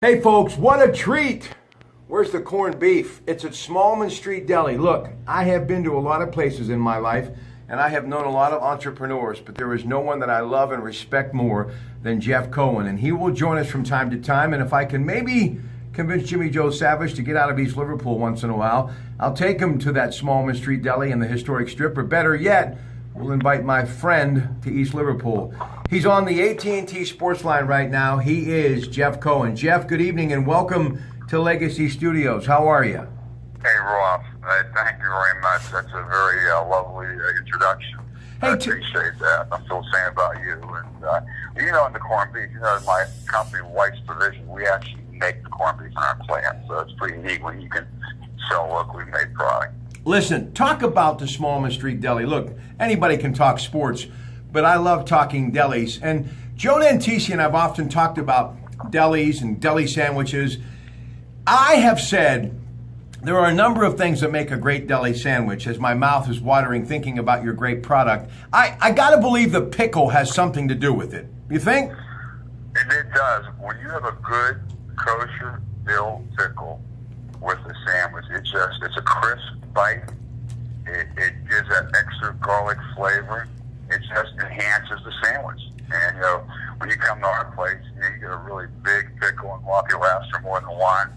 Hey folks, what a treat! Where's the corned beef? It's at Smallman Street Deli. Look, I have been to a lot of places in my life, and I have known a lot of entrepreneurs, but there is no one that I love and respect more than Jeff Cohen, and he will join us from time to time, and if I can maybe convince Jimmy Joe Savage to get out of East Liverpool once in a while, I'll take him to that Smallman Street Deli in the historic Strip, or better yet, we'll invite my friend to East Liverpool. He's on the AT&T Sports Line right now. He is Jeff Cohen. Jeff, good evening and welcome to Legacy Studios. How are you? Hey, Ross. Thank you very much. That's a very lovely introduction. Hey, I appreciate that. I'm still saying about you. And, in the corned beef, my company, White's Provision, we actually make the corned beef in our plant. So it's pretty neat when you can sell locally made product. Listen, talk about the Smallman Street Deli. Look, anybody can talk sports, but I love talking delis. And Joe Nantisi and I've often talked about delis and deli sandwiches. I have said there are a number of things that make a great deli sandwich, as my mouth is watering thinking about your great product. I got to believe the pickle has something to do with it. You think? It does. When you have a good kosher dill pickle with the sandwich, it's a crisp bite. It gives that extra garlic flavor. It just enhances the sandwich. And, when you come to our place, you get a really big pickle, and a lot of people ask for more than one.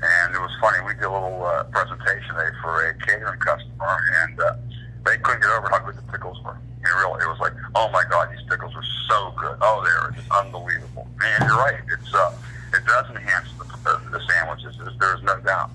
And it was funny, we did a little presentation today for a catering customer, and they couldn't get over how good the pickles were. It was like, oh my God, these pickles are so good. Oh, they're just unbelievable. And you're right, it does enhance the sandwiches. There's no doubt.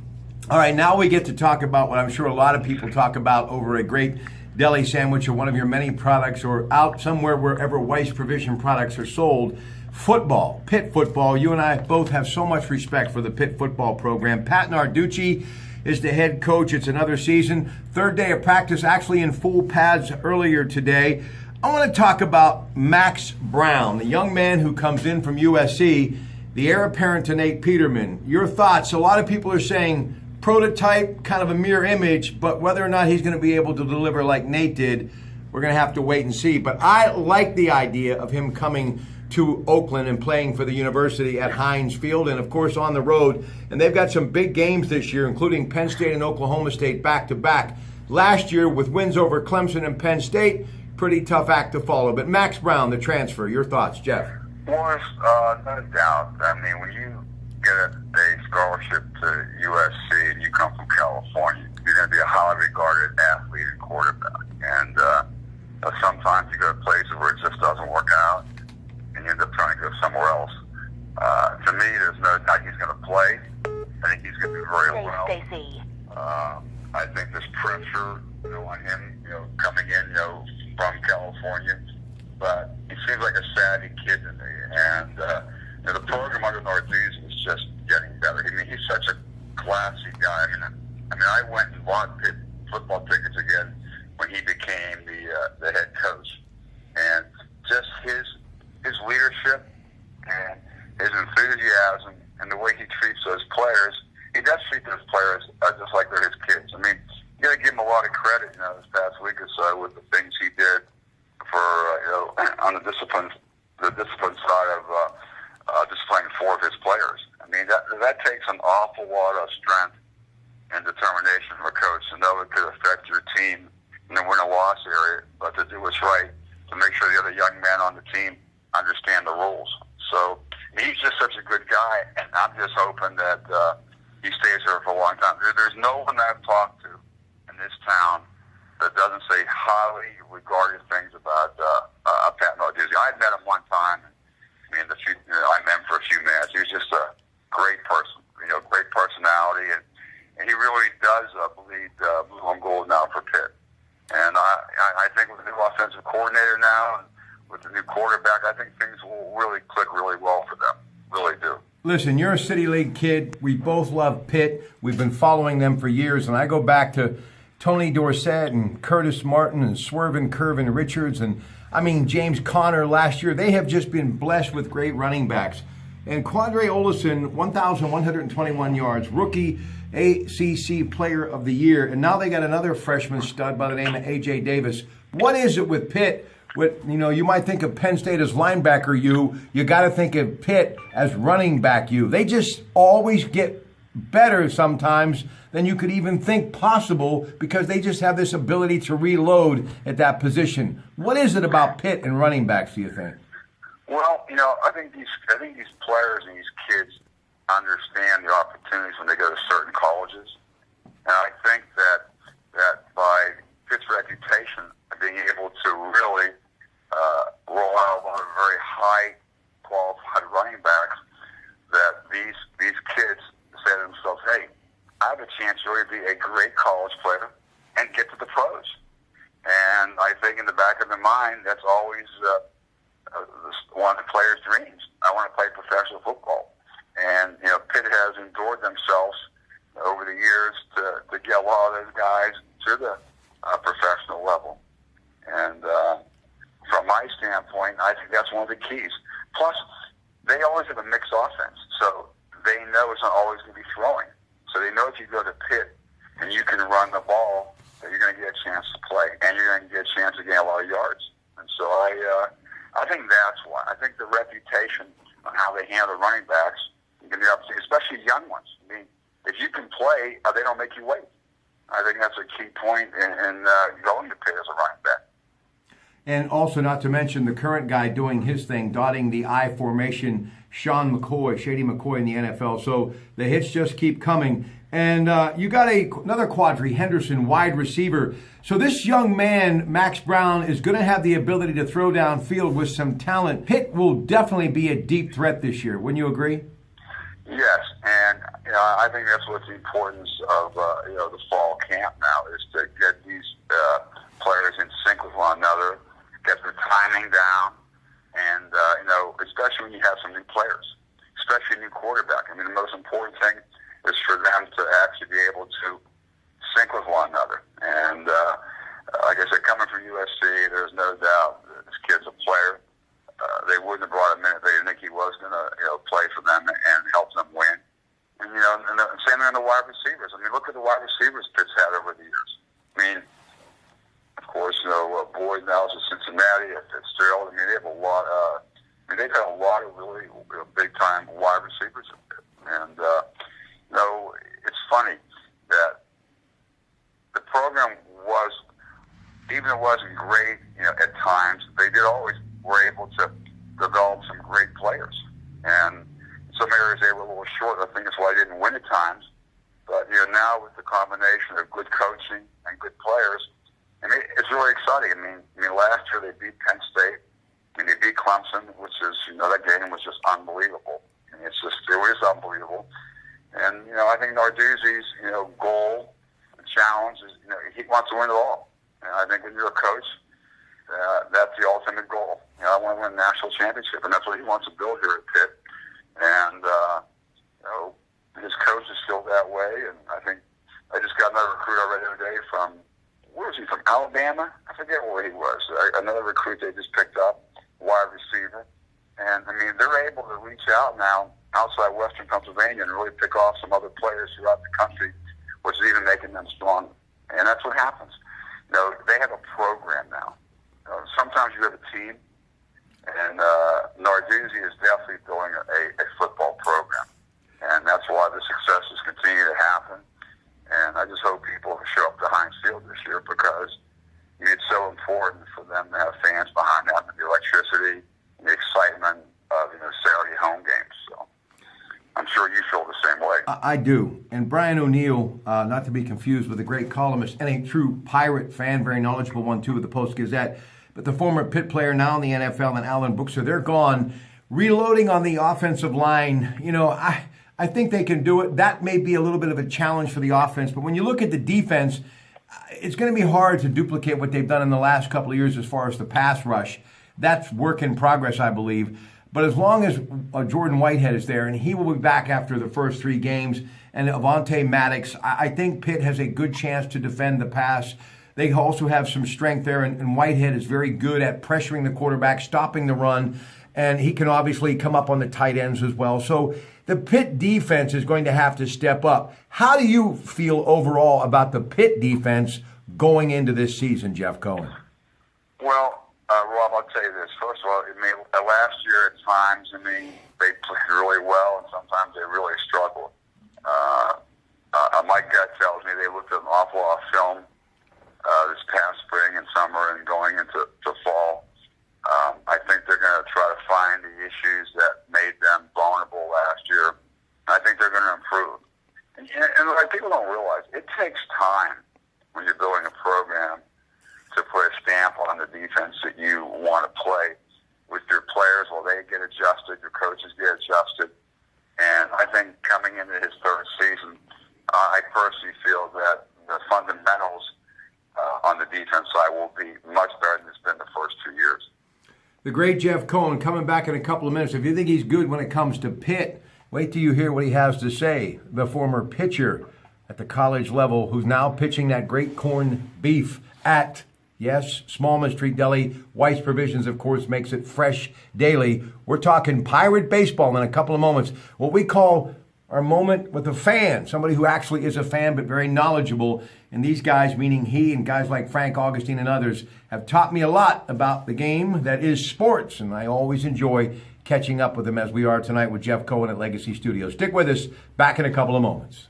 All right, now we get to talk about what I'm sure a lot of people talk about over a great deli sandwich or one of your many products, or out somewhere wherever White's Provision products are sold. Football, Pitt Football. You and I both have so much respect for the Pitt Football program. Pat Narducci is the head coach. It's another season. Third day of practice, actually in full pads earlier today. I want to talk about Max Brown, the young man who comes in from USC, the heir apparent to Nate Peterman. Your thoughts? A lot of people are saying prototype, kind of a mirror image, but whether or not he's going to be able to deliver like Nate did, we're going to have to wait and see. But I like the idea of him coming to Oakland and playing for the university at Heinz Field, and of course on the road. And they've got some big games this year, including Penn State and Oklahoma State back-to-back. Last year, with wins over Clemson and Penn State, pretty tough act to follow. But Max Brown, the transfer, your thoughts, Jeff? Well, no doubt. I mean, when you get a scholarship to USC and you come from California, you're going to be a highly regarded athlete and quarterback. And sometimes you go to places where it just doesn't work out, and you end up trying to go somewhere else. To me, there's no doubt he's going to play. I think he's going to do very well. I think there's pressure on him, coming in, from California. But he seems like a savvy kid to me. And the program under Narducci is just getting better. I mean, he's such a classy guy. I mean, I went and bought Pitt football tickets again when he became the head coach. And just his leadership and his enthusiasm and the way he treats those players, he does treat those players just like they're his kids. I mean, you got to give him a lot of credit, this past week or so with the things he did for, on the discipline side of disciplining four of his players. I mean, that takes an awful lot of strength and determination from a coach to know it could affect your team in the win-or-loss area, but to do what's right, to make sure the other young men on the team understand the rules. So he's just such a good guy, and I'm just hoping that he stays here for a long time. There's no one that I've talked to in this town that doesn't say highly regarded things about Pat Narducci. I met him one time. I met him for a few minutes. He was just a great person, great personality, and he really does bleed blue and gold now for Pitt. And I think with the new offensive coordinator now, with the new quarterback, I think things will really click really well for them. Really do. Listen, you're a City League kid. We both love Pitt. We've been following them for years, and I go back to Tony Dorsett and Curtis Martin and Swervin Curvin Richards and, James Conner last year. They have just been blessed with great running backs. And Quandre Olison, 1,121 yards, rookie ACC Player of the Year. And now they got another freshman stud by the name of A.J. Davis. What is it with Pitt You might think of Penn State as linebacker you got to think of Pitt as running back you. They just always get better sometimes than you could even think possible because they just have this ability to reload at that position. What is it about Pitt and running backs, do you think? Well, I think these players and these kids understand the opportunities when they go to certain colleges. And I think that by Pitt's reputation of being able to really roll out one of the very high qualified running backs, that these kids say to themselves, hey, I have a chance to really be a great college player and get to the pros. And I think in the back of their mind, that's always one of the players' dreams. I want to play professional football. And, Pitt has endured themselves over the years to get a lot of those guys to the professional level. And from my standpoint, I think that's one of the keys. Plus, they always have a mixed offense, so they know it's not always going to be throwing. So they know if you go to Pitt and you can run the ball, that you're going to get a chance to play, and you're going to get a chance to gain a lot of yards. And so I think that's why. I think the reputation on how they handle running backs, especially young ones. I mean, if you can play, they don't make you wait. I think that's a key point in going to Pitt as a running back. And also, not to mention the current guy doing his thing, dotting the I formation, Shady McCoy in the NFL. So the hits just keep coming. And you got another quadri, Henderson, wide receiver. So this young man, Max Brown, is going to have the ability to throw downfield with some talent. Pitt will definitely be a deep threat this year. Wouldn't you agree? Yes, and I think that's what's the importance of the fall camp now is to get these players in sync with one another, get their timing down, and especially when you have some new players, especially a new quarterback. I mean, the most important thing is for them to actually be able to sync with one another. And like I said, coming from USC, there's no doubt that this kid's a player. They wouldn't have brought him in if they didn't think he was going to play for them and help them win. And the same thing on the wide receivers. I mean, look at the wide receivers Pitt's had over the years. I mean, of course, Boyd now is at Cincinnati, at Fitzgerald. I mean, they have a lot. They've had a lot of really big time wide receivers in Pitt. And it's funny that the program was, even though it wasn't great, at times, they did always were able to develop some great players. And in some areas they were a little short. I think that's why they didn't win at times. But now with the combination of good coaching and good players, I mean, it's really exciting. I mean, last year they beat Penn State. I mean, they beat Clemson, which is, that game was just unbelievable. I mean, it was unbelievable. And, I think Narduzzi's, goal, the challenge is, he wants to win it all. And I think when you're a coach, that's the ultimate goal. I want to win a national championship, and that's what he wants to build here at Pitt. And, his coach is still that way. And I think I just got another recruit already today from, where was he, from Alabama? I forget where he was. Another recruit they just picked up, wide receiver. And, I mean, they're able to reach out now outside Western Pennsylvania and really pick off some other players throughout the country, which is even making them stronger. And that's what happens. They have a program now. Sometimes you have a team, and Narduzzi is definitely building a football program. And that's why the successes continue to happen. And I just hope people show up to Heinz Field this year because it's so important for them to have fans behind them and the electricity and the excitement of Saturday home games. So I'm sure you feel the same way. I do. And Brian O'Neill, not to be confused with a great columnist and a true Pirate fan, very knowledgeable one too with the Post-Gazette, but the former Pitt player now in the NFL and Alan Bookser, they're gone. Reloading on the offensive line, I think they can do it. That may be a little bit of a challenge for the offense, but when you look at the defense, it's going to be hard to duplicate what they've done in the last couple of years as far as the pass rush. That's work in progress, I believe. But as long as Jordan Whitehead is there, and he will be back after the first 3 games, and Avonte Maddox, I think Pitt has a good chance to defend the pass. They also have some strength there, and Whitehead is very good at pressuring the quarterback, stopping the run, and he can obviously come up on the tight ends as well. So the Pitt defense is going to have to step up. How do you feel overall about the Pitt defense going into this season, Jeff Cohen? Well, Rob, I'll tell you this. First of all, last year at times, they played really well, and sometimes they really struggled. My gut tells me they looked at an awful lot of film this past spring and summer and going into fall. I think they're going to try to find the issues that made them vulnerable last year. I think they're going to improve. And like people don't realize, it takes time when you're building a program to put a stamp on the defense that you want to play with your players. Well, they get adjusted, your coaches get adjusted. And I think coming into his third season, I personally feel that the fundamentals on the defense side will be much better than it's been the first 2 years. The great Jeff Cohen coming back in a couple of minutes. If you think he's good when it comes to Pitt, wait till you hear what he has to say. The former pitcher at the college level who's now pitching that great corned beef at, yes, Smallman Street Deli. Weiss Provisions, of course, makes it fresh daily. We're talking Pirate baseball in a couple of moments. What we call our moment with a fan, somebody who actually is a fan but very knowledgeable. And these guys, meaning he and guys like Frank Augustine and others, have taught me a lot about the game that is sports. And I always enjoy catching up with them as we are tonight with Jeff Cohen at Legacy Studios. Stick with us. Back in a couple of moments.